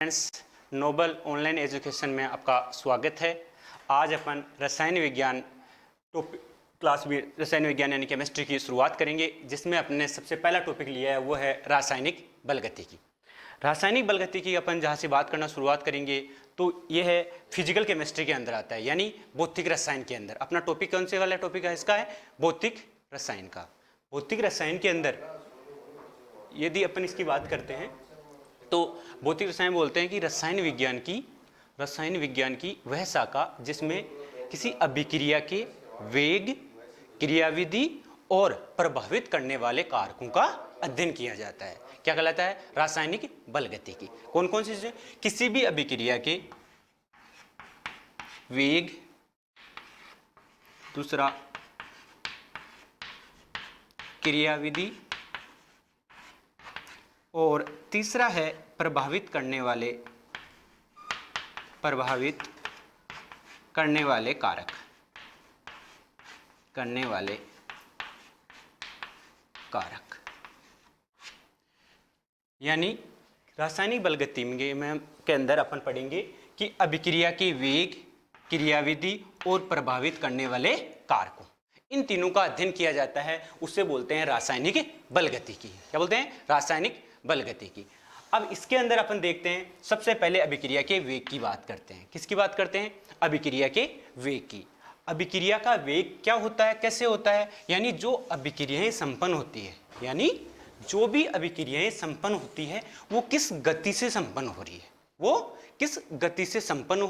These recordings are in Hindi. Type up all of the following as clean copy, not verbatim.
फ्रेंड्स, नोबल ऑनलाइन एजुकेशन में आपका स्वागत है। आज अपन रसायन विज्ञान क्लास भी रसायन विज्ञान यानी केमिस्ट्री की शुरुआत करेंगे, जिसमें अपने सबसे पहला टॉपिक लिया है वो है रासायनिक बलगतिकी। रासायनिक बलगतिकी अपन जहाँ से बात करना शुरुआत करेंगे तो ये है फिजिकल केमिस्ट्री के अंदर आता है, यानी भौतिक रसायन के अंदर। अपना टॉपिक कौन से वाला टॉपिक है? इसका है भौतिक रसायन का। भौतिक रसायन के अंदर यदि अपन इसकी बात करते हैं तो भौतिक रसायन बोलते हैं कि रसायन विज्ञान की वह शाखा जिसमें किसी अभिक्रिया के वेग, क्रियाविधि और प्रभावित करने वाले कारकों का अध्ययन किया जाता है। क्या कहलाता है? रासायनिक बलगतिकी। कौन कौन सी चीजें? किसी भी अभिक्रिया के वेग, दूसरा क्रियाविधि और तीसरा है प्रभावित करने वाले कारक। यानी रासायनिक बलगतिकी में के अंदर अपन पढ़ेंगे कि अभिक्रिया के वेग, क्रियाविधि और प्रभावित करने वाले कारकों, इन तीनों का अध्ययन किया जाता है। उससे बोलते हैं रासायनिक बलगतिकी। क्या बोलते हैं? रासायनिक बलगतिकी। अब इसके अंदर अपन देखते हैं, सबसे पहले अभिक्रिया के वेग की बात करते हैं। किसकी बात करते हैं? अभिक्रिया के वेग की। अभिक्रिया का वेग क्या होता है, कैसे होता है? यानी जो अभिक्रियाएं संपन्न होती है, यानी जो भी अभिक्रियाएं संपन्न होती है वो किस गति से संपन्न हो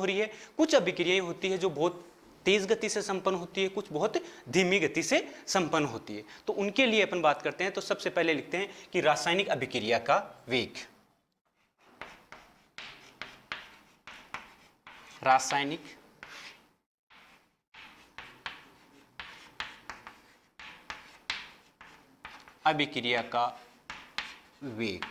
रही है, कुछ अभिक्रियाएं होती है जो बहुत तेज गति से संपन्न होती है, कुछ बहुत धीमी गति से संपन्न होती है। तो उनके लिए अपन बात करते हैं। तो सबसे पहले लिखते हैं कि रासायनिक अभिक्रिया का वेग। रासायनिक अभिक्रिया का वेग।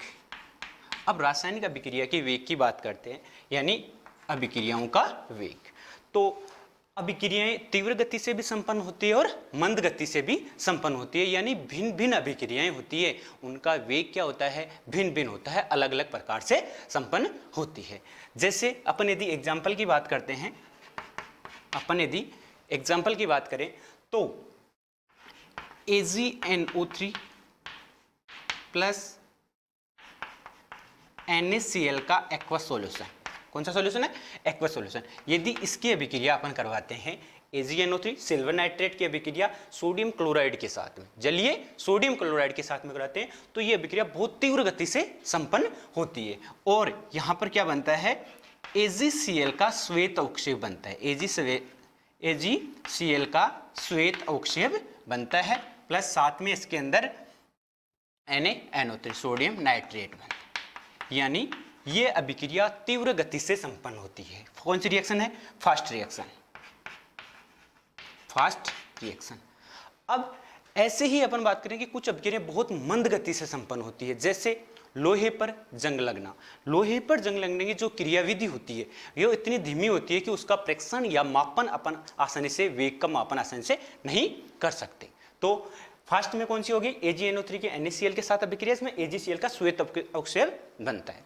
अब रासायनिक अभिक्रिया के वेग की बात करते हैं, यानी अभिक्रियाओं का वेग। तो अभिक्रियाएं तीव्र गति से भी संपन्न होती है और मंद गति से भी संपन्न होती है, यानी भिन्न भिन्न अभिक्रियाएं होती है, उनका वेग क्या होता है? भिन्न भिन्न होता है, अलग अलग प्रकार से संपन्न होती है। जैसे अपन यदि एग्जाम्पल की बात करते हैं, तो AgNO3 प्लस NaCl का एक्वस सॉल्यूशन। कौन सा सॉल्यूशन है? Aqueous solution. यदि इसकी अभिक्रिया अपन करवाते हैं, AgNO3 सिल्वर नाइट्रेट की अभिक्रिया सोडियम क्लोराइड के साथ में, जलीय सोडियम क्लोराइड के साथ में कराते हैं, तो ये अभिक्रिया बहुत तीव्र गति से संपन्न होती है। और यहां पर क्या बनता है? AgCl का श्वेत अवक्षेप बनता है। AgCl का श्वेत अवक्षेप बनता है, प्लस साथ में इसके अंदर NaNO3 सोडियम नाइट्रेट बनता है। यानी ये अभिक्रिया तीव्र गति से संपन्न होती है। कौन सी रिएक्शन है? Fast reaction. अब ऐसे ही अपन बात करें कि कुछ अभिक्रिया बहुत मंद गति से संपन्न होती है, जैसे लोहे पर जंग लगना। लोहे पर जंग लगने की जो क्रियाविधि होती है, ये इतनी धीमी होती है कि उसका प्रेक्षण या मापन अपन आसानी से, वेग का मापन आसानी से नहीं कर सकते। तो फास्ट में कौन सी होगी? AgNO3 के NaCl के साथ अभिक्रिया, इसमें AgCl का श्वेत अवक्षेप बनता है।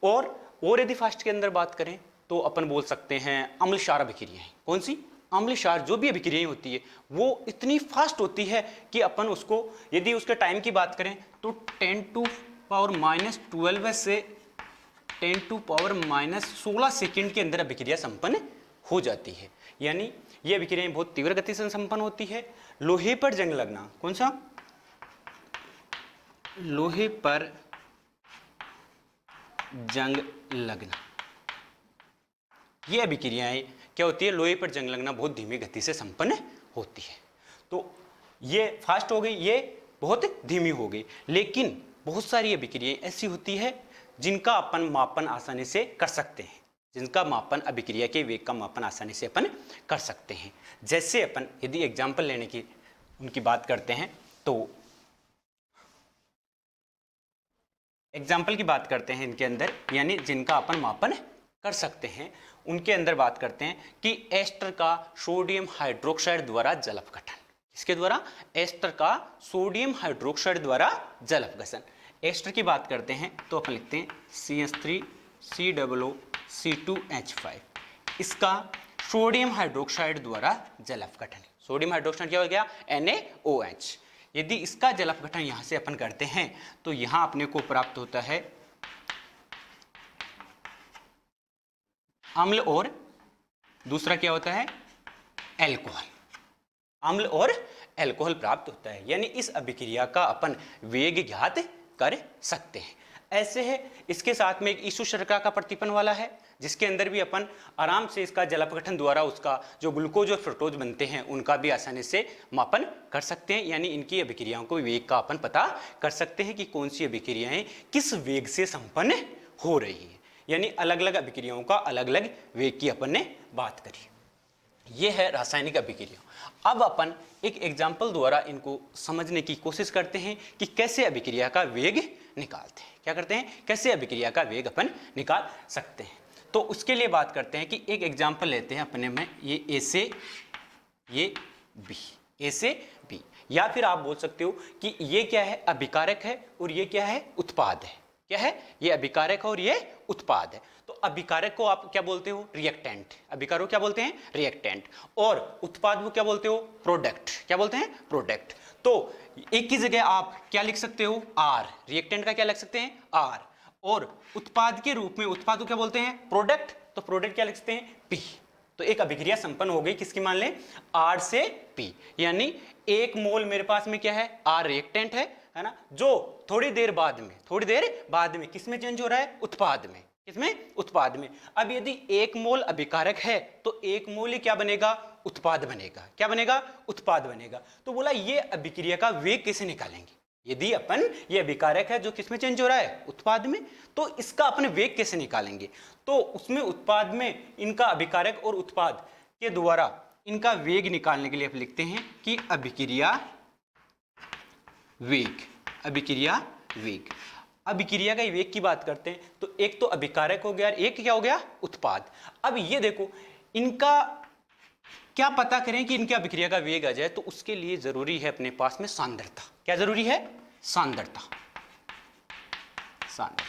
और यदि फास्ट के अंदर बात करें तो अपन बोल सकते हैं अम्ल क्षार अभिक्रियाएं। कौन सी? अम्ल क्षार जो भी अभिक्रियाएं होती है वो इतनी फास्ट होती है कि अपन उसको, यदि उसके टाइम की बात करें तो 10⁻⁻12 से 10⁻⁻16 सेकंड के अंदर अभिक्रिया संपन्न हो जाती है। यानी ये अभिक्रियाएं बहुत तीव्र गति से संपन्न होती है। लोहे पर जंग लगना। कौन सा? लोहे पर जंग लगना। ये अभिक्रियाएं क्या होती है? लोहे पर जंग लगना बहुत धीमी गति से संपन्न होती है। तो ये फास्ट हो गई, ये बहुत धीमी हो गई। लेकिन बहुत सारी अभिक्रियाएं ऐसी होती है जिनका अपन मापन आसानी से कर सकते हैं, जिनका मापन, अभिक्रिया के वेग का मापन आसानी से अपन कर सकते हैं। जैसे अपन यदि एग्जाम्पल लेने की उनकी बात करते हैं, तो एग्जाम्पल की बात करते हैं इनके अंदर, यानी जिनका अपन मापन कर सकते हैं, उनके अंदर बात करते हैं कि एस्टर का सोडियम हाइड्रोक्साइड द्वारा जल अपघटन। इसके द्वारा? एस्टर का सोडियम हाइड्रोक्साइड द्वारा जल अपघटन। एस्टर की बात करते हैं तो अपन लिखते हैं CH3 COO(C2H5), इसका सोडियम हाइड्रोक्साइड द्वारा जल अपघटन। सोडियम हाइड्रोक्साइड क्या हो गया? NaOH। यदि इसका जल अपघटन यहां से अपन करते हैं तो यहां अपने को प्राप्त होता है अम्ल, और दूसरा क्या होता है? एल्कोहल। अम्ल और एल्कोहल प्राप्त होता है, यानी इस अभिक्रिया का अपन वेग ज्ञात कर सकते हैं। ऐसे है, इसके साथ में एक ईसु शर्करा का प्रतिपन्न वाला है, जिसके अंदर भी अपन आराम से इसका जल अपघटन द्वारा उसका जो ग्लूकोज और फ्रुक्टोज बनते हैं उनका भी आसानी से मापन कर सकते हैं, यानी इनकी अभिक्रियाओं को वेग का अपन पता कर सकते हैं कि कौन सी अभिक्रियाएं किस वेग से संपन्न हो रही है। यानी अलग अलग अभिक्रियाओं का अलग अलग वेग की अपन ने बात करी। ये है रासायनिक अभिक्रिया। अब अपन एक एग्जाम्पल द्वारा इनको समझने की कोशिश करते हैं कि कैसे अभिक्रिया का वेग निकालते हैं। क्या करते हैं? कैसे अभिक्रिया का वेग अपन निकाल सकते हैं। तो उसके लिए बात करते हैं कि एक एग्जाम्पल लेते हैं अपने में, ये A से ये B, A से B, या फिर आप बोल सकते हो कि ये क्या है? अभिकारक है, और ये क्या है? उत्पाद है। क्या है? ये अभिकारक है और ये उत्पाद है। तो अभिकारक को आप क्या बोलते हो? रिएक्टेंट। अभिकारक को क्या बोलते हैं? रिएक्टेंट। और उत्पाद को क्या बोलते हो? प्रोडक्ट। क्या बोलते हैं? प्रोडक्ट। तो एक की जगह आप क्या लिख सकते हो? R। रिएक्टेंट का क्या लिख सकते हैं? R। और उत्पाद के रूप में उत्पाद को क्या बोलते हैं? प्रोडक्ट। तो प्रोडक्ट क्या लिख सकते हैं? P। तो एक अभिक्रिया संपन्न हो गई, किसकी मान लें? R से P। यानी 1 मोल मेरे पास में क्या है? R रिएक्टेंट है ना, जो थोड़ी देर बाद में किस में चेंज हो रहा है? उत्पाद में। किसमें? उत्पाद में। अब यदि 1 मोल अभिकारक है तो 1 मोल ही क्या बनेगा? उत्पाद बनेगा। क्या बनेगा? उत्पाद बनेगा। तो बोला ये अभिक्रिया का वेग कैसे निकालेंगे? यदि अपन ये अभिकारक है जो किसमें चेंज हो रहा है? उत्पाद में, तो इसका अपन वेग कैसे निकालेंगे? तो उसमें उत्पाद में इनका अभिकारक और उत्पाद के द्वारा इनका वेग निकालने के लिए आप लिखते हैं कि अभिक्रिया वेग। अभिक्रिया वेग। अभिक्रिया का वेग की बात करते हैं तो एक तो अभिकारक हो गया, एक क्या हो गया? उत्पाद। अब ये देखो, इनका क्या पता करें कि इनकी अभिक्रिया का वेग आ जाए, तो उसके लिए जरूरी है अपने पास में सांद्रता। क्या जरूरी है? सांद्रता। सांद्रता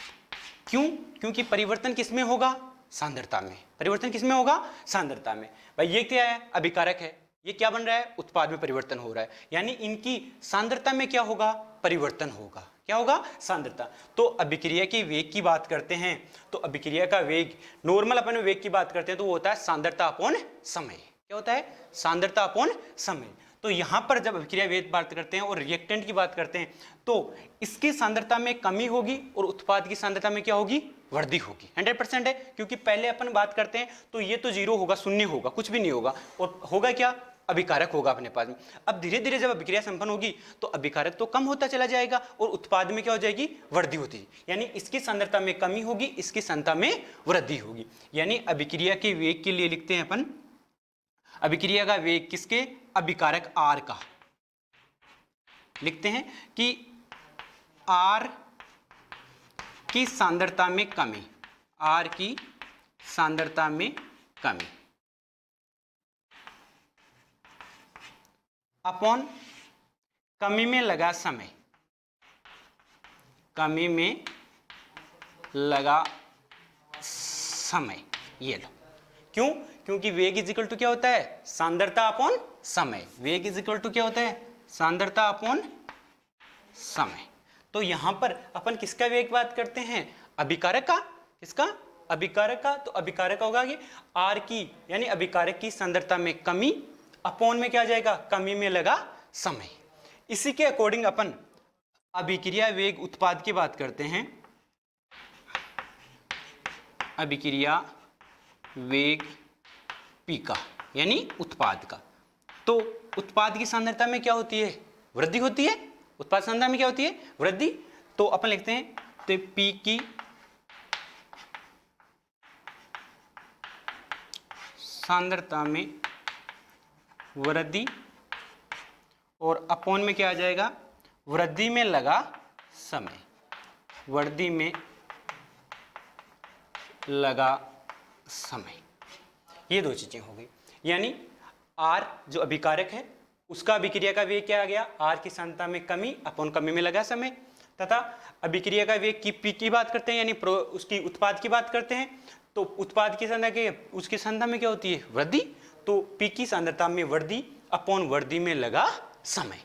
क्यों? क्योंकि परिवर्तन किसमें होगा? सांद्रता में। परिवर्तन किसमें होगा? सांद्रता में। भाई ये क्या है? अभिकारक है, ये क्या बन रहा है? उत्पाद में परिवर्तन हो रहा है, यानी इनकी सांद्रता में क्या होगा? परिवर्तन होगा। क्या होगा? सांद्रता। तो अभिक्रिया के वेग की बात करते हैं तो अभिक्रिया का वेग, नॉर्मल अपन वेग की बात करते हैं तो वो होता है सांद्रता अपॉन समय। क्या होता है? सांद्रता अपॉन समय। तो यहां पर जब अभिक्रिया वेग बात करते हैं और रिएक्टेंट की बात करते हैं तो इसकी सांद्रता में कमी होगी और उत्पाद की सांद्रता में क्या होगी? वृद्धि होगी। 100% है, क्योंकि पहले अपन बात करते हैं तो ये तो 0 होगा, शून्य होगा, कुछ भी नहीं होगा, और होगा क्या? अभिकारक होगा अपने पास में। अब धीरे धीरे जब अभिक्रिया संपन्न होगी तो अभिकारक तो कम होता चला जाएगा और उत्पाद में क्या हो जाएगी? वृद्धि होती, यानी इसकी सांद्रता में कमी होगी, इसकी सांद्रता में वृद्धि होगी। यानी अभिक्रिया के वेग के लिए लिखते हैं अपन, अभिक्रिया का वेग किसके? अभिकारक R का लिखते हैं कि R की सांद्रता में कमी, R की सांद्रता में कमी अपॉन कमी में लगा समय। कमी में लगा समय। ये लो, क्यों? क्योंकि वेग इज इक्वल टू क्या होता है? सांद्रता अपॉन समय। वेग इज इक्वल टू क्या होता है? सांद्रता अपॉन समय। तो यहां पर अपन किसका वेग बात करते हैं? अभिकारक का। किसका? अभिकारक का। तो अभिकारक होगा ये R की, यानी अभिकारक की सांद्रता में कमी अपॉन में क्या आ जाएगा? कमी में लगा समय। इसी के अकॉर्डिंग अपन अभिक्रिया वेग उत्पाद की बात करते हैं। अभिक्रिया वेग P का, यानी उत्पाद का। तो उत्पाद की सांद्रता में क्या होती है? वृद्धि होती है। उत्पाद सांद्रता में क्या होती है? वृद्धि। तो अपन लिखते हैं तो P की सांद्रता में वृद्धि और अपॉन में क्या आ जाएगा? वृद्धि में लगा समय। वृद्धि में लगा समय। ये दो चीजें हो गई, यानी R जो अभिकारक है उसका अभिक्रिया का वेग क्या आ गया? R की सांद्रता में कमी अपॉन कमी में लगा समय। तथा अभिक्रिया का वेग की पी की बात करते हैं, यानी उसकी उत्पाद की बात करते हैं, तो उत्पाद की सांद्रता के उसकी सांद्रता में क्या होती है, वृद्धि, तो पी की सांद्रता में वृद्धि अपॉन वृद्धि में लगा समय।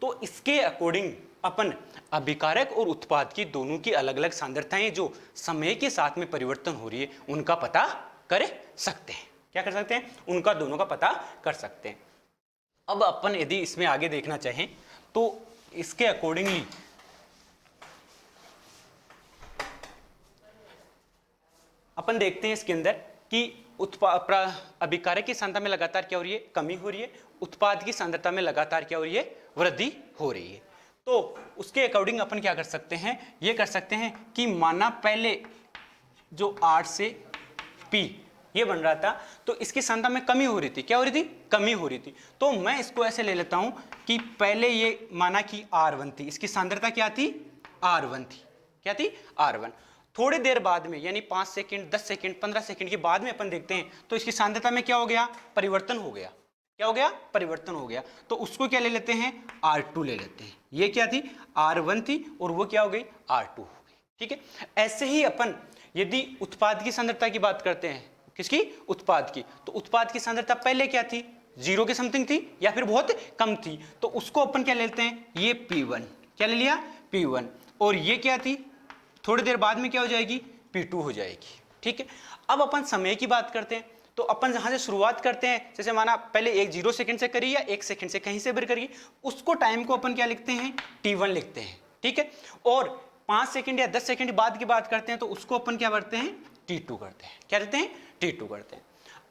तो इसके अकॉर्डिंग अपन अभिकारक और उत्पाद की दोनों की अलग अलग सांद्रताएं जो समय के साथ में परिवर्तन हो रही है उनका पता कर सकते हैं। क्या कर सकते हैं, उनका दोनों का पता कर सकते हैं। अब अपन यदि इसमें आगे देखना चाहें तो इसके अकॉर्डिंगली अपन देखते हैं इसके अंदर कि अभिकारक की सांद्रता में लगातार क्या हो रही है, कमी हो रही है, उत्पाद की सांद्रता में लगातार क्या हो रही है, वृद्धि हो रही है। तो उसके अकॉर्डिंग अपन क्या कर सकते हैं, ये कर सकते हैं कि माना पहले जो 8 से P ये बन रहा था तो इसकी सांद्रता में कमी हो रही थी, क्या हो रही थी, कमी हो रही थी। तो मैं इसको ऐसे ले लेता हूं कि पहले ये माना कि R1 थी, इसकी सांद्रता क्या थी, R1 थी, क्या थी, R1। थोड़ी देर बाद में यानी 5 सेकंड 10 सेकंड 15 सेकंड के बाद में अपन देखते हैं तो इसकी सांद्रता में क्या हो गया, परिवर्तन हो गया, क्या हो गया, परिवर्तन हो गया। तो उसको क्या ले लेते हैं, R2 ले लेते हैं। ये क्या थी, R1 थी और वो क्या हो गई, R2 हो गई। ठीक है, ऐसे ही अपन यदि उत्पाद की सांद्रता की बात करते हैं, किसकी, उत्पाद की, तो उत्पाद की सांद्रता पहले क्या थी, 0 के समथिंग थी या फिर बहुत कम थी, तो उसको अपन क्या लेते हैं, ये P1, क्या ले लिया, P1, और ये क्या थी, थोड़ी देर बाद में क्या हो जाएगी, P2 हो जाएगी। ठीक है, अब अपन समय की बात करते हैं तो अपन जहां से शुरुआत करते हैं, जैसे माना पहले एक 0 सेकंड से करी या 1 सेकंड से कहीं से भी करिए, उसको टाइम को अपन क्या लिखते हैं, T1 लिखते हैं। ठीक है, और 5 सेकंड या 10 सेकंड बाद की बात करते हैं तो उसको अपन क्या करते हैं, T2 करते हैं। क्या करते हैं, T2 करते हैं।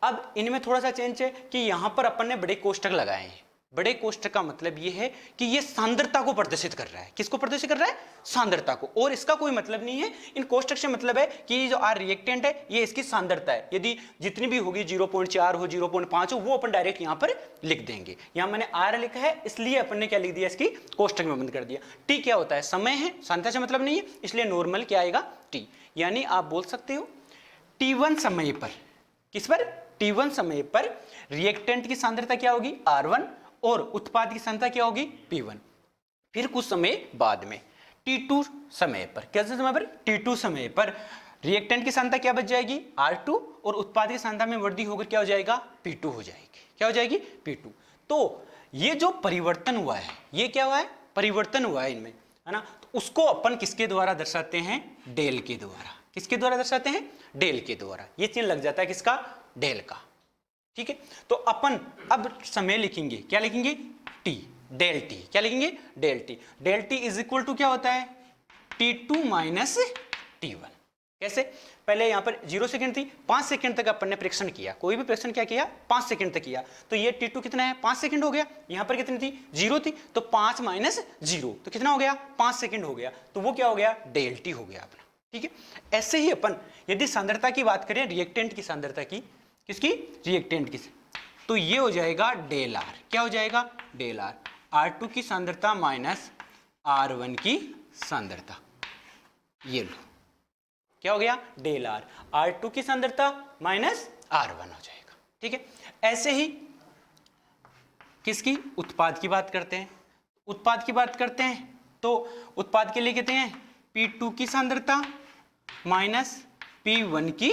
अब इनमें थोड़ा सा चेंज है कि यहां पर अपन ने बड़े कोष्ठक लगाए हैं। बड़े कोष्ठक का मतलब ये है कि ये सांद्रता को प्रदर्शित कर रहा है, किसको प्रदर्शित कर रहा है, सांद्रता को, और इसका कोई मतलब नहीं है इन कोष्ठक से, मतलब है कि ये जो आर रिएक्टेंट है ये इसकी सांद्रता है, यदि जितनी भी होगी 0.4 हो 0.5 हो वो अपन डायरेक्ट यहां पर लिख देंगे। यहां मैंने आर लिखा है इसलिए अपन ने क्या लिख दिया, इसकी कोष्ठक में बंद कर दिया। टी क्या होता है, समय है, सांद्रता से मतलब नहीं है, इसलिए नॉर्मल क्या आएगा, टी। यानी आप बोल सकते हो T1 समय पर, किस पर, T1 समय पर रिएक्टेंट की सांद्रता क्या होगी, R1, और उत्पाद की सांद्रता क्या होगी, P1। फिर कुछ समय बाद में T2 समय पर, कैसे समय पर, T2 समय पर रिएक्टेंट की सांद्रता क्या बच जाएगी, R2, और उत्पाद की सांद्रता में वृद्धि होकर क्या हो जाएगा, P2 हो जाएगी। क्या हो जाएगी, P2। तो ये जो परिवर्तन हुआ है, ये क्या हुआ है, परिवर्तन हुआ है इनमें, है ना। तो उसको अपन किसके द्वारा दर्शाते हैं, डेल के द्वारा। किसके द्वारा दर्शाते हैं, डेल के द्वारा। ये चिन्ह लग जाता है किसका, डेल का। ठीक है, तो अपन अब समय लिखेंगे, क्या लिखेंगे, टी, डेल टी, क्या लिखेंगे, del T. Del t is equal to क्या होता है, T2 माइनस T1। कैसे, पहले यहां पर 0 सेकंड थी, 5 सेकंड तक अपन ने परीक्षण किया, कोई भी परीक्षण क्या किया, 5 सेकंड तक किया, तो ये T2 कितना है, 5 सेकंड हो गया। यहां पर कितनी थी, 0 थी, तो 5 माइनस 0 तो कितना हो गया, 5 सेकंड हो गया, तो वो क्या हो गया, डेल टी हो गया अपना। ठीक है, ऐसे ही अपन यदि सांद्रता की बात करें, रिएक्टेंट की सांद्रता की, किसकी, रिएक्टेंट की, तो ये हो जाएगा डेल आर। क्या हो जाएगा, डेल आर, R2 की सांद्रता माइनस R1 की सांद्रता, ये लो, क्या हो गया, डेल आर, R2 की सांद्रता माइनस R1 हो जाएगा। ठीक है, ऐसे ही किसकी, उत्पाद की बात करते हैं। उत्पाद की बात करते हैं तो उत्पाद के लिए कहते हैं P2 की सांद्रता माइनस P1 की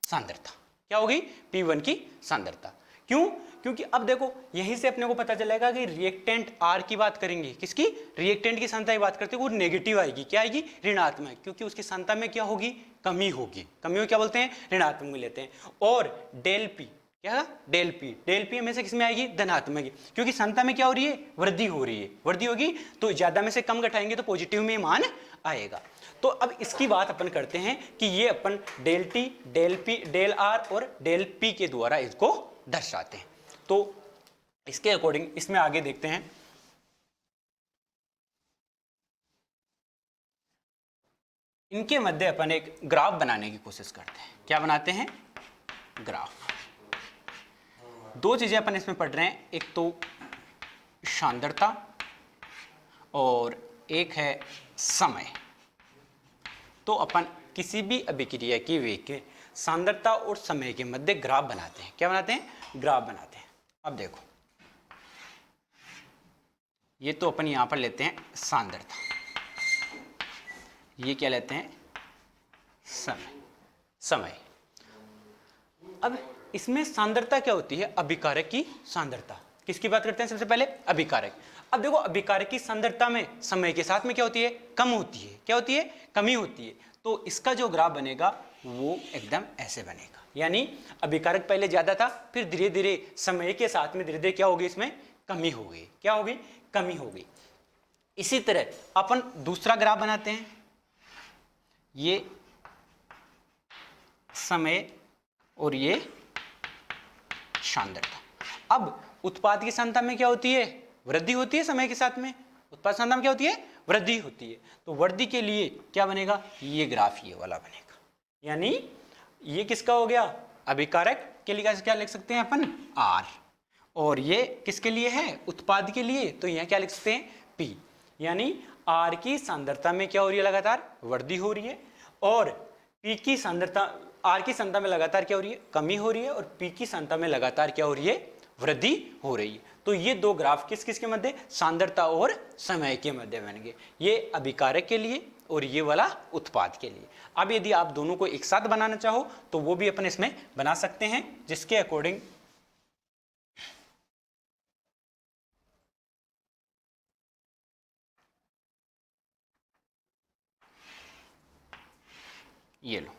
सांद्रता, क्या होगी, P1 की सांद्रता। क्यों, क्योंकि अब देखो यहीं से अपने को पता चलेगा कि रिएक्टेंट R की बात करेंगे, किसकी, रिएक्टेंट की सांद्रता की बात करते हैं, वो नेगेटिव आएगी, क्या आएगी, ऋणात्मक, क्योंकि उसकी सांद्रता में क्या होगी, कमी होगी। कमी को क्या बोलते हैं, ऋणात्मक में लेते हैं। और डेल पी, क्या, डेल पी, डेल पी हमेशा किसमें आएगी, धनात्मक, क्योंकि सांद्रता में क्या हो रही है, वृद्धि हो रही है, वृद्धि होगी तो ज्यादा में से कम घटाएंगे तो पॉजिटिव में मान आएगा। तो अब इसकी बात अपन करते हैं कि ये अपन del T, del P, del R और डेल पी के द्वारा इसको दर्शाते हैं। तो इसके अकॉर्डिंग इसमें आगे देखते हैं। इनके मध्य अपन एक ग्राफ बनाने की कोशिश करते हैं। क्या बनाते हैं, ग्राफ। दो चीजें अपन इसमें पढ़ रहे हैं, एक तो सांद्रता और एक है समय। तो अपन किसी भी अभिक्रिया की वेग के सांद्रता और समय के मध्य ग्राफ बनाते हैं। क्या बनाते हैं, ग्राफ बनाते हैं। अब देखो, ये तो अपन यहां पर लेते हैं सांद्रता, ये क्या लेते हैं, समय। समय। अब इसमें सांद्रता क्या होती है, अभिकारक की सांद्रता। किसकी बात करते हैं सबसे पहले, अभिकारक। अब देखो अभिकारक की सांद्रता में समय के साथ में क्या होती है, कम होती है। क्या होती है, कमी होती है। तो इसका जो ग्राफ बनेगा वो एकदम ऐसे बनेगा, यानी अभिकारक पहले ज्यादा था, फिर धीरे धीरे समय के साथ में धीरे धीरे क्या होगी, इसमें कमी हो गई। क्या हो गई, कमी हो गई। इसी तरह अपन दूसरा ग्राफ बनाते हैं, ये समय और ये सांद्रता। अब उत्पाद की सांद्रता में क्या होती है, वृद्धि होती है समय के साथ में। उत्पाद सांद्रता में क्या होती है, वृद्धि होती है। तो वृद्धि के लिए क्या बनेगा, ये ग्राफ ये वाला बनेगा। यानी ये किसका हो गया, अभिकारक के लिए क्या लिख सकते हैं अपन, आर। और ये किसके लिए है, उत्पाद के लिए, तो यहाँ क्या लिख सकते हैं, पी। यानी आर की सांद्रता में क्या हो रही है, लगातार वृद्धि हो रही है, और पी की सांद्रता, आर की सांद्रता में लगातार क्या हो रही है, कमी हो रही है, और पी की सांद्रता में लगातार क्या हो रही है, वृद्धि हो रही है। तो ये दो ग्राफ किस किस के मध्य, सांद्रता और समय के मध्य बन गए। ये अभिकारक के लिए और ये वाला उत्पाद के लिए। अब यदि आप दोनों को एक साथ बनाना चाहो तो वो भी अपन इसमें बना सकते हैं, जिसके अकॉर्डिंग ये लो,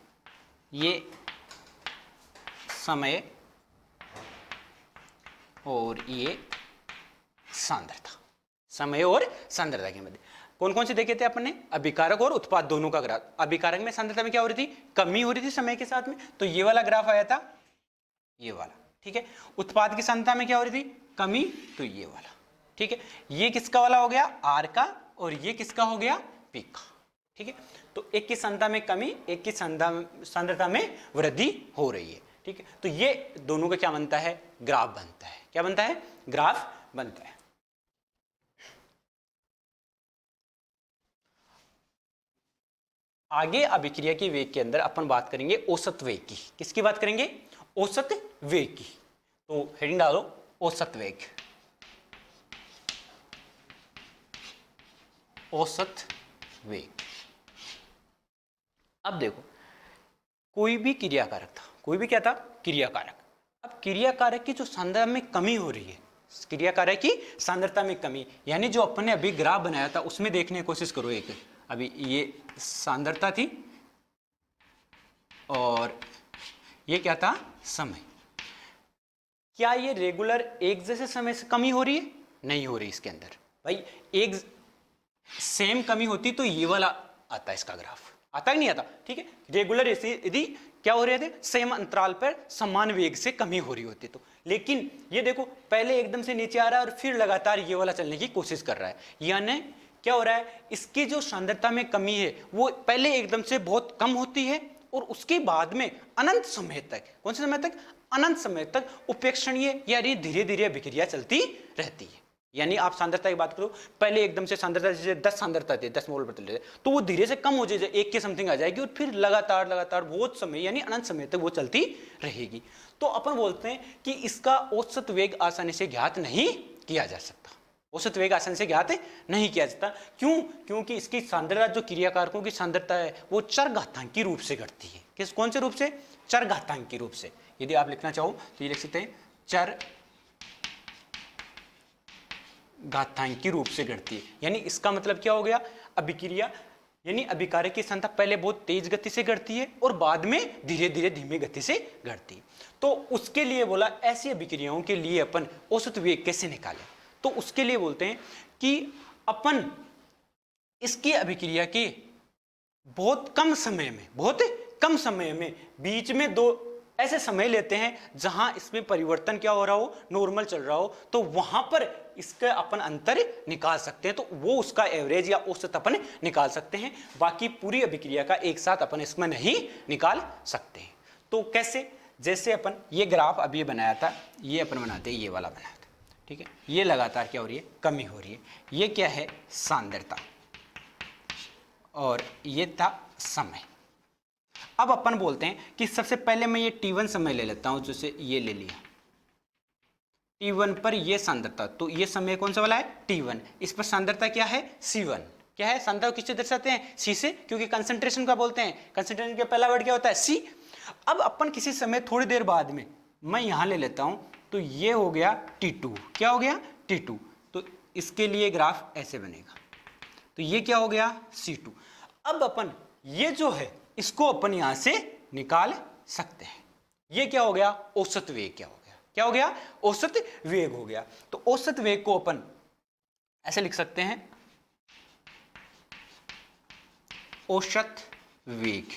ये समय और ये सांद्रता। समय और सांद्रता के मध्य कौन कौन से देखे थे अपन ने, अभिकारक और उत्पाद दोनों का ग्राफ। अभिकारक में सांद्रता में क्या हो रही थी, कमी हो रही थी समय के साथ में, तो ये वाला ग्राफ आया था, ये वाला। ठीक है। उत्पाद की सांद्रता में क्या हो रही थी, कमी, तो ये वाला। ठीक है। ये किसका वाला हो गया, आर का, और ये किसका हो गया, पी का। ठीक है। तो एक की सांद्रता में कमी, एक की सांद्रता में वृद्धि हो रही है। ठीक है। तो ये दोनों का क्या बनता है, ग्राफ बनता है। क्या बनता है, ग्राफ बनता है। आगे अभिक्रिया की वेग के अंदर अपन बात करेंगे औसत वेग की। किसकी बात करेंगे, औसत वेग की। तो हेडिंग डालो, औसत वेग। औसत वेग। अब देखो, कोई भी क्रियाकारक था, कोई भी क्या था, क्रियाकारक। अब क्रियाकारक की जो सांद्रता में कमी हो रही है, क्रियाकारक की सांद्रता में कमी, यानी जो अपन ने अभी ग्राफ बनाया था उसमें देखने की कोशिश करो। एक अभी ये सांद्रता थी और ये क्या था, समय। क्या ये रेगुलर एक जैसे समय से कमी हो रही है, नहीं हो रही। इसके अंदर भाई एक सेम कमी होती तो ये वाला आता, इसका ग्राफ आता ही नहीं आता। ठीक है। रेगुलर ऐसे यदि क्या हो रहे थे, सेम अंतराल पर समान वेग से कमी हो रही होती तो। लेकिन ये देखो पहले एकदम से नीचे आ रहा है और फिर लगातार ये वाला चलने की कोशिश कर रहा है। यानी क्या हो रहा है, इसकी जो सांद्रता में कमी है वो पहले एकदम से बहुत कम होती है और उसके बाद में अनंत समय तक, कौन से समय तक, अनंत समय तक उपेक्षणीय यानी धीरे धीरे अभिक्रिया चलती रहती है। यानी आप सांद्रता की बात करो, पहले एकदम से सांद्रता जैसे 10 सांद्रता थी, 10 मोल प्रति लीटर, तो वो धीरे से कम हो जाए, एक के समथिंग आ जाएगी, और फिर लगातार लगातार बहुत समय यानी अनंत समय तक वो चलती रहेगी। तो अपन बोलते हैं कि इसका औसत वेग आसानी से ज्ञात नहीं किया जा सकता। औसत वेग आसानी से ज्ञात नहीं किया जाता। क्यों, क्योंकि इसकी सांद्रता, जो क्रियाकारकों की सांद्रता है वो चरघातांकी रूप से घटती है। किस, कौन से रूप से, चरघातांकी रूप से। यदि आप लिखना चाहो तो ये लिख सकते हैं, चर घातांकी रूप से घटती है। यानी इसका मतलब क्या हो गया, अभिक्रिया यानी अभिकारक की सांद्रता पहले बहुत तेज गति से घटती है और बाद में धीरे धीरे धीमी गति से घटती है। तो उसके लिए बोला, ऐसी अभिक्रियाओं के लिए अपन औसत वेग कैसे निकालें, तो उसके लिए बोलते हैं कि अपन इसकी अभिक्रिया के बहुत कम समय में बीच में दो ऐसे समय लेते हैं जहां इसमें परिवर्तन क्या हो रहा हो, नॉर्मल चल रहा हो, तो वहां पर इसका अपन अंतर निकाल सकते हैं। तो वो उसका एवरेज या औसत अपन निकाल सकते हैं। बाकी पूरी अभिक्रिया का एक साथ अपन इसमें नहीं निकाल सकते हैं। तो कैसे, जैसे अपन ये ग्राफ अभी बनाया था, ये अपन बनाते हैं, ये वाला बनाया था। ठीक है। ये लगातार क्या हो रही है, कमी हो रही है। ये क्या है, सांद्रता, और ये था समय। अब अपन बोलते हैं कि सबसे पहले मैं ये T1 समय ले लेता हूं, जैसे ये ले लिया T1 पर ये सांद्रता, तो ये समय कौन सा वाला है, T1। इस पर सांद्रता क्या है, C1। क्या है, सांद्रता को किससे दर्शाते हैं, सी से, क्योंकि कंसंट्रेशन का बोलते हैं, कंसंट्रेशन का पहला वर्ड क्या होता है, सी। अब अपन किसी समय थोड़ी देर बाद में मैं यहां ले लेता हूं, तो ये हो गया T2, क्या हो गया T2, तो इसके लिए ग्राफ ऐसे बनेगा, तो ये क्या हो गया C2। अब अपन ये जो है इसको अपन यहां से निकाल सकते हैं, ये क्या हो गया औसत वेग, क्या हो गया औसत वेग हो गया। तो औसत वेग को अपन ऐसे लिख सकते हैं, औसत वेग,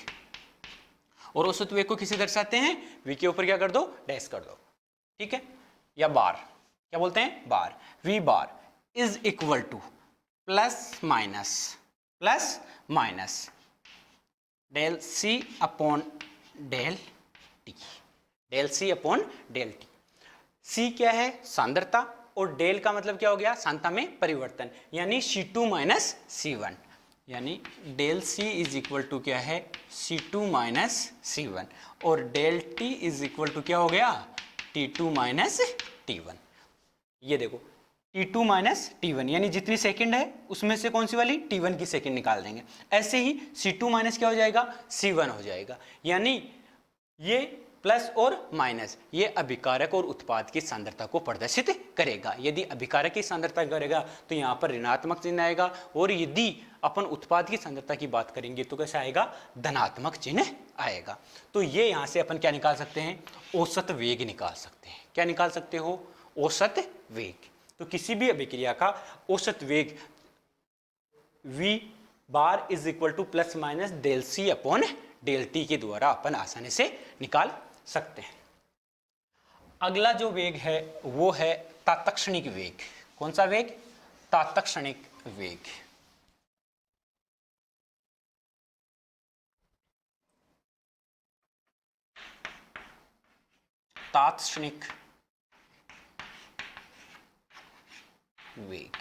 और औसत वेग को किसे दर्शाते हैं, v के ऊपर क्या कर दो, डैश कर दो, ठीक है, या बार, क्या बोलते हैं bar, v bar is equal to plus minus del c upon del T, del c upon del t. c क्या है सांद्रता, और डेल का मतलब क्या हो गया सांद्रता में परिवर्तन, यानी C2 माइनस C1, यानी del C is equal to क्या है C2 माइनस C1, और del T is equal to क्या हो गया T2 माइनस T1। ये देखो T2 माइनस T1, यानी जितनी सेकंड है उसमें से कौन सी वाली T1 की सेकंड निकाल देंगे। ऐसे ही C2 माइनस क्या हो जाएगा C1 हो जाएगा, यानी ये प्लस और माइनस ये अभिकारक और उत्पाद की सांद्रता को प्रदर्शित करेगा। यदि अभिकारक की सांद्रता करेगा तो यहाँ पर ऋणात्मक चिन्ह आएगा, और यदि अपन उत्पाद की सांद्रता की बात करेंगे तो कैसा आएगा धनात्मक चिन्ह आएगा। तो ये यहाँ से अपन क्या निकाल सकते हैं, औसत वेग निकाल सकते हैं। क्या निकाल सकते हो, औसत वेग। तो किसी भी अभिक्रिया का औसत वेग v bar is equal to plus minus del c upon del t के द्वारा अपन आसानी से निकाल सकते हैं। अगला जो वेग है वो है तात्क्षणिक वेग। कौन सा वेग, तात्क्षणिक वेग। तात्क्षणिक वेग,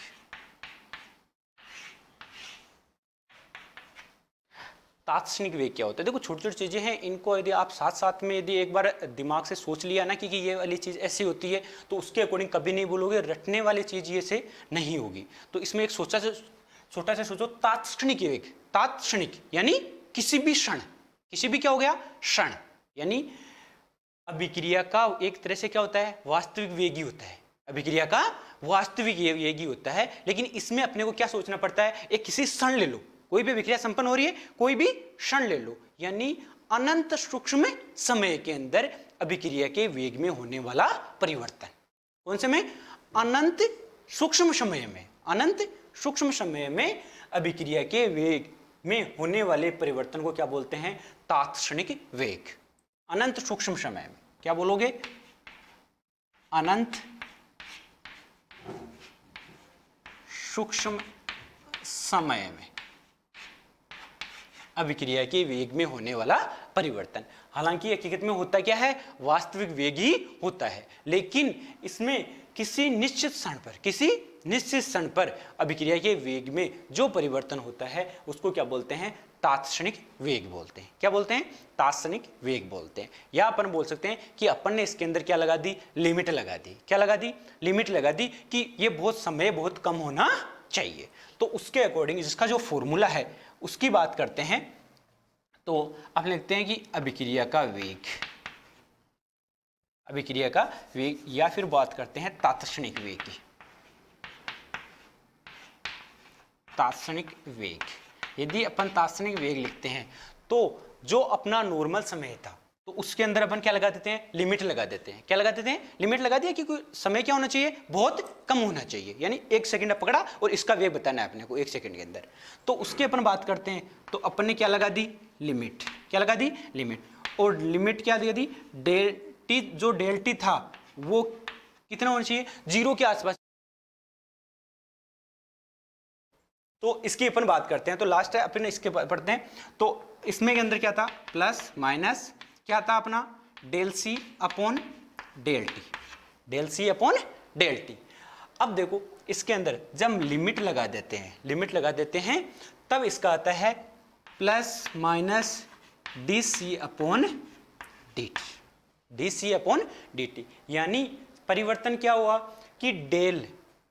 तात्क्षणिक वेग क्या होता है, देखो छोटी छोटी चीजें हैं, इनको यदि आप साथ साथ में यदि एक बार दिमाग से सोच लिया ना कि ये वाली चीज ऐसी होती है, तो उसके अकॉर्डिंग कभी नहीं बोलोगे, रटने वाली चीज ये से नहीं होगी। तो इसमें एक छोटा सा सोचो, तात्क्षणिक वेग, तात्क्षणिक यानी किसी भी क्षण, किसी भी क्या हो गया क्षण, यानी अभिक्रिया का एक तरह से क्या होता है वास्तविक वेग ही होता है, अभिक्रिया का वास्तविक वेग ही होता है। लेकिन इसमें अपने को क्या सोचना पड़ता है, एक किसी क्षण ले लो, कोई भी अभिक्रिया संपन्न हो रही है, कोई भी क्षण ले लो, यानी अनंत सूक्ष्म समय के अंदर अभिक्रिया के वेग में होने वाला परिवर्तन। कौन से में, अनंत सूक्ष्म समय में, अनंत सूक्ष्म समय में अभिक्रिया के वेग में होने वाले परिवर्तन को क्या बोलते हैं, तात्क्षणिक वेग। अनंत सूक्ष्म समय में क्या बोलोगे, अनंत सूक्ष्म समय में अभिक्रिया के वेग में होने वाला परिवर्तन। हालांकि हकीकत में होता क्या है, वास्तविक वेग ही होता है, लेकिन इसमें किसी निश्चित क्षण पर अभिक्रिया के वेग में जो परिवर्तन होता है उसको क्या बोलते हैं, तात्क्षणिक वेग बोलते हैं। क्या बोलते हैं, तात्क्षणिक वेग बोलते हैं। या अपन बोल सकते हैं कि अपन ने इसके अंदर क्या लगा दी, लिमिट लगा दी। क्या लगा दी, लिमिट लगा दी कि ये समय बहुत कम होना चाहिए। तो उसके अकॉर्डिंग जिसका जो फॉर्मूला है उसकी बात करते हैं, तो आप लिखते हैं कि अभिक्रिया का वेग, अभिक्रिया का वेग, या फिर बात करते हैं तात्क्षणिक वेग की, तात्क्षणिक वेग। यदि अपन तात्क्षणिक वेग लिखते हैं तो जो अपना नॉर्मल समय था तो उसके अंदर अपन क्या लगा देते हैं, लिमिट लगा देते हैं। क्या लगा देते हैं, लिमिट लगा दिया कि कोई समय क्या होना चाहिए, बहुत कम होना चाहिए, यानी 1 सेकंड पकड़ा और इसका वेग बताना है अपने को 1 सेकंड के अंदर। तो उसके अपन बात करते हैं, तो अपन ने क्या लगा दी, लिमिट। क्या लगा दी, लिमिट। और लिमिट क्या दे दी, डेल टी, जो डेल टी था वो कितना होना चाहिए, 0 के आसपास। तो इसकी अपन बात करते हैं, तो लास्ट है अपन इसके पढ़ते हैं। तो इसमें के अंदर क्या था, प्लस माइनस क्या था अपना, del C upon del T, del C upon del t. अब देखो इसके अंदर जब लिमिट लगा देते हैं, लिमिट लगा देते हैं, तब इसका आता है plus minus D C upon D T, D C upon D T. यानी परिवर्तन क्या हुआ कि डेल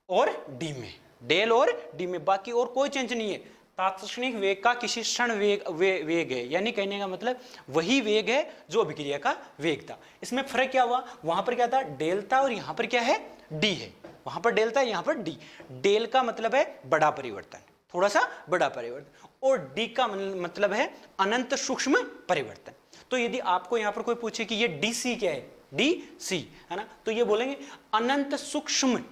और डी में, डेल और डी में, बाकी और कोई चेंज नहीं है, तात्क्षणिक वेग का किसी क्षण वेग है, यानी कहने का मतलब वही वेग है जो अभिक्रिया का वेग था। इसमें फर्क क्या हुआ, वहां पर क्या था डेल्टा और यहां पर क्या है डी है, वहां पर डेल्टा यहां पर डी। डेल का मतलब है बड़ा परिवर्तन, थोड़ा सा बड़ा परिवर्तन, और डी का मतलब है अनंत सूक्ष्म परिवर्तन। तो यदि आपको यहां पर कोई पूछे कि ये डीसी क्या है, डीसी है ना, तो ये बोलेंगे अनंत सूक्ष्म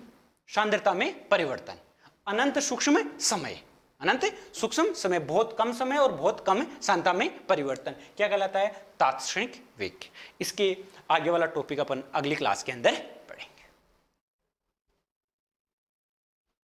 सांद्रता में परिवर्तन, अनंत सूक्ष्म समय, अनंत सूक्ष्म समय, बहुत कम समय और बहुत कम सांद्रता में परिवर्तन क्या कहलाता है, तात्क्षणिक वेग। इसके आगे वाला टॉपिक अपन अगली क्लास के अंदर